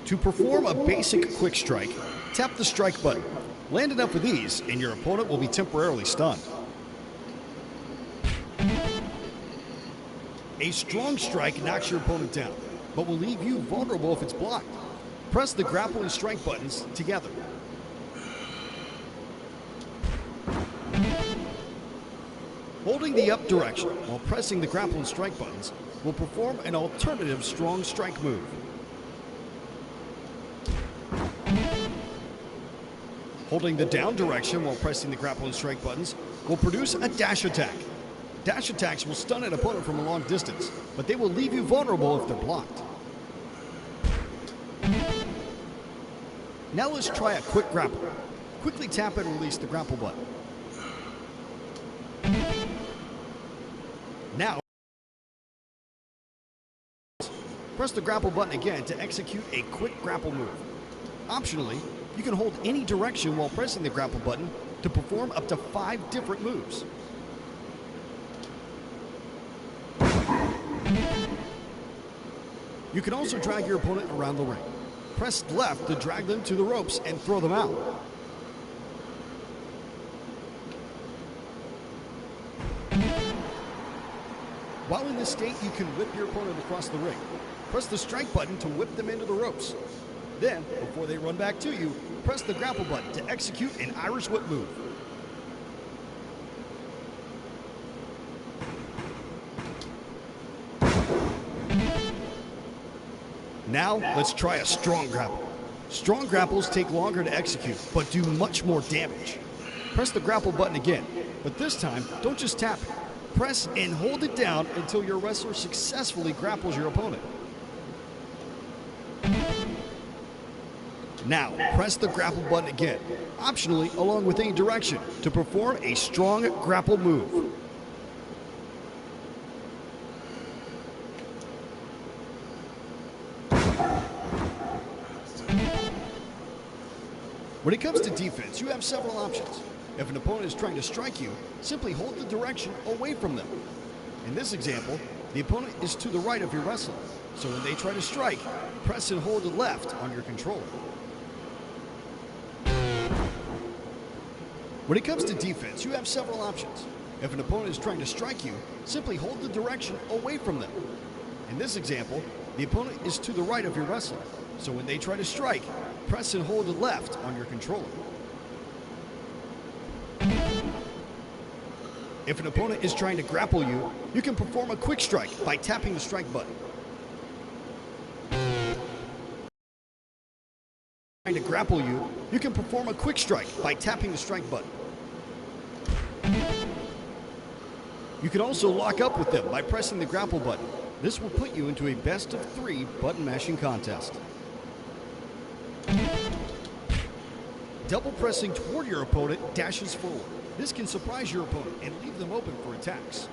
To perform a basic quick strike, tap the strike button. Land enough of these and your opponent will be temporarily stunned. A strong strike knocks your opponent down, but will leave you vulnerable if it's blocked. Press the grapple and strike buttons together. Holding the up direction while pressing the grapple and strike buttons will perform an alternative strong strike move. Holding the down direction while pressing the grapple and strike buttons will produce a dash attack. Dash attacks will stun an opponent from a long distance, but they will leave you vulnerable if they're blocked. Now let's try a quick grapple. Quickly tap and release the grapple button. Now, press the grapple button again to execute a quick grapple move. Optionally, you can hold any direction while pressing the grapple button to perform up to 5 different moves. You can also drag your opponent around the ring. Press left to drag them to the ropes and throw them out. While in this state, you can whip your opponent across the ring. Press the strike button to whip them into the ropes. Then, before they run back to you, press the grapple button to execute an Irish whip move. Now, let's try a strong grapple. Strong grapples take longer to execute, but do much more damage. Press the grapple button again, but this time, don't just tap it. Press and hold it down until your wrestler successfully grapples your opponent. Now, press the grapple button again, optionally along with any direction, to perform a strong grapple move. When it comes to defense, you have several options. If an opponent is trying to strike you, simply hold the direction away from them. In this example, the opponent is to the right of your wrestler, so when they try to strike, press and hold left on your controller. When it comes to defense, you have several options. If an opponent is trying to strike you, simply hold the direction away from them. In this example, the opponent is to the right of your wrestler, so when they try to strike, press and hold left on your controller. If an opponent is trying to grapple you, you can perform a quick strike by tapping the strike button. Trying to grapple you, you can perform a quick strike by tapping the strike button. You can also lock up with them by pressing the grapple button. This will put you into a best of 3 button mashing contest. Double pressing toward your opponent dashes forward. This can surprise your opponent and leave them open for attacks.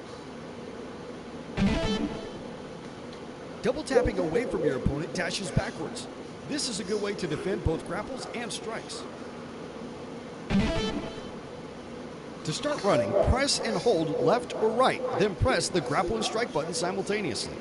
Double tapping away from your opponent dashes backwards. This is a good way to defend both grapples and strikes. To start running, press and hold left or right, then press the grapple and strike button simultaneously.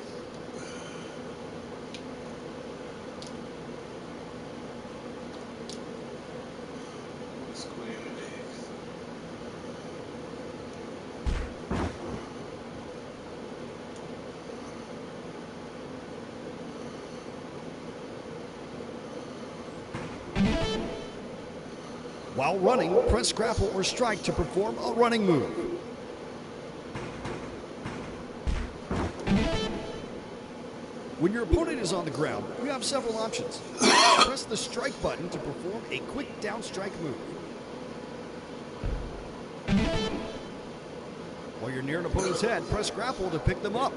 While running, press grapple or strike to perform a running move. When your opponent is on the ground, you have several options. Press the strike button to perform a quick down strike move. While you're near an opponent's head, press grapple to pick them up.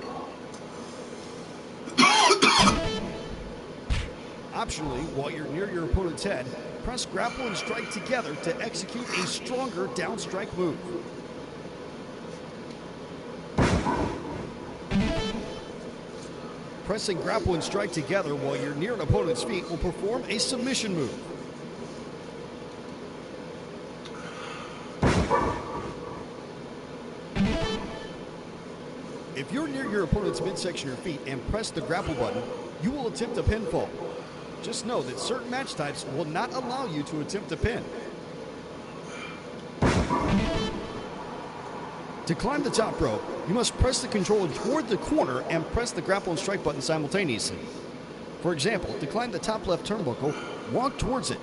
Optionally, while you're near your opponent's head, press grapple and strike together to execute a stronger down strike move. Pressing grapple and strike together while you're near an opponent's feet will perform a submission move. If you're near your opponent's midsection or feet and press the grapple button, you will attempt a pinfall. just know that certain match types will not allow you to attempt a pin. To climb the top rope, you must press the controller toward the corner and press the grapple and strike button simultaneously. For example, to climb the top left turnbuckle, walk towards it.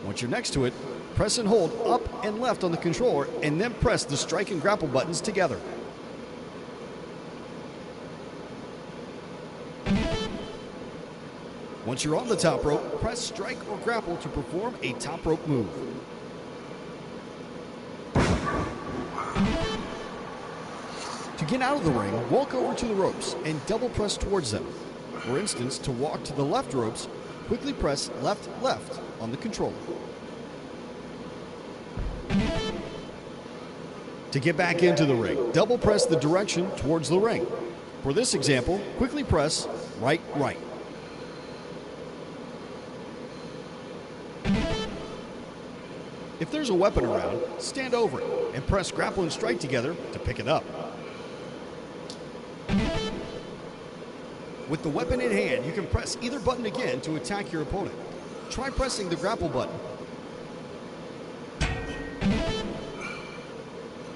Once you're next to it, press and hold up and left on the controller and then press the strike and grapple buttons together. Once you're on the top rope, press strike or grapple to perform a top rope move. To get out of the ring, walk over to the ropes and double press towards them. For instance, to walk to the left ropes, quickly press left, left on the controller. To get back into the ring, double press the direction towards the ring. For this example, quickly press right, right. If there's a weapon around, stand over it and press grapple and strike together to pick it up. With the weapon in hand, you can press either button again to attack your opponent. Try pressing the grapple button.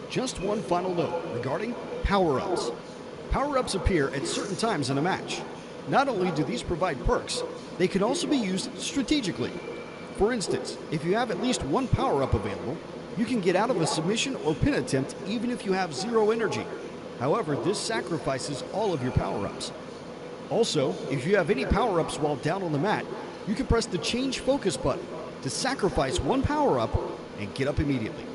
Just one final note regarding power-ups. Power-ups appear at certain times in a match. Not only do these provide perks, they can also be used strategically. For instance, if you have at least one power-up available, you can get out of a submission or pin attempt even if you have 0 energy. However, this sacrifices all of your power-ups. Also, if you have any power-ups while down on the mat, you can press the change focus button to sacrifice one power-up and get up immediately.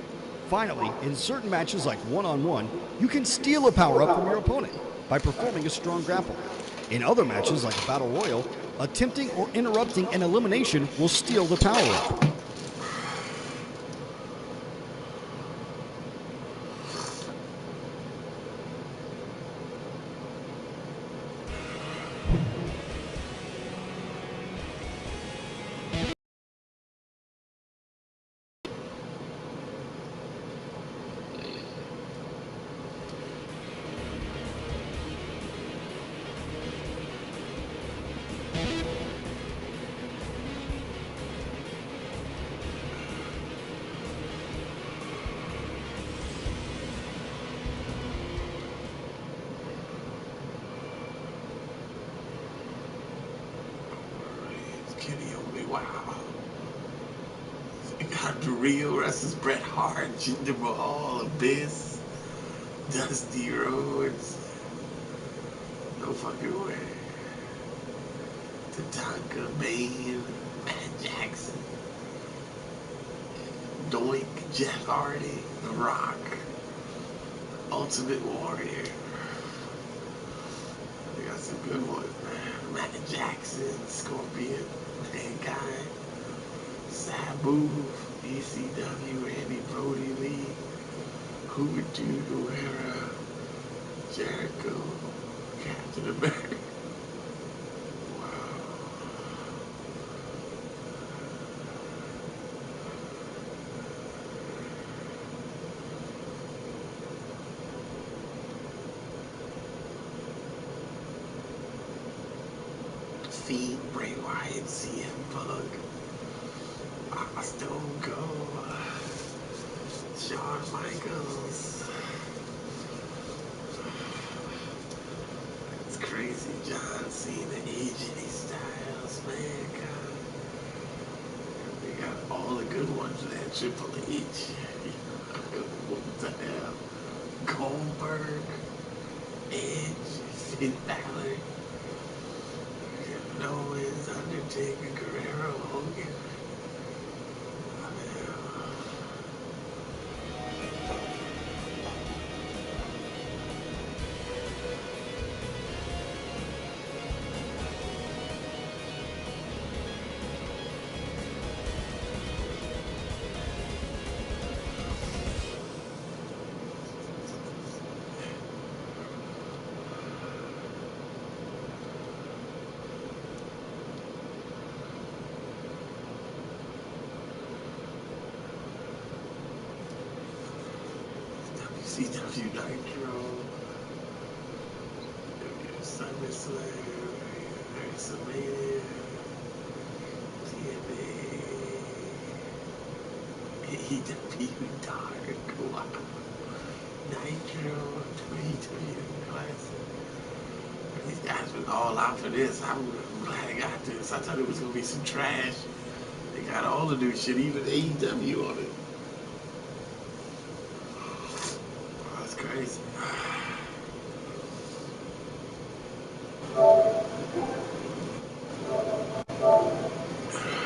Finally, in certain matches like one-on-one, you can steal a power-up from your opponent by performing a strong grapple. In other matches like a battle royal, attempting or interrupting an elimination will steal the power-up. Wow. You got the real versus Bret Hart, Jinder Mahal, Abyss, Dusty Rhodes. No fucking way. Tatanka, Bane, Matt Jackson, Doink, Jeff Hardy, The Rock, Ultimate Warrior. They got some good ones, man. Matt Jackson, Scorpion, Mankind, Sabu, ECW, Randy Brody Lee, Juventud Guerrera, Jericho, Captain America. Wow. Fiend, Bray Wyatt, CM Punk, Stone Cold, Shawn Michaels. It's crazy. John Cena, AJ Styles, Mankind. They got all the good ones there. Triple H. What the hell? Goldberg, Edge, Finn Balor, Kevin Owens, Undertaker, Guerrero, Hogan. CW Nitro, SummerSlam, WrestleMania, AEW dark. Wow. Nitro 2020 classic. These guys went all out for this. I'm glad I got this. I thought it was gonna be some trash. They got all the new shit, even AEW on it.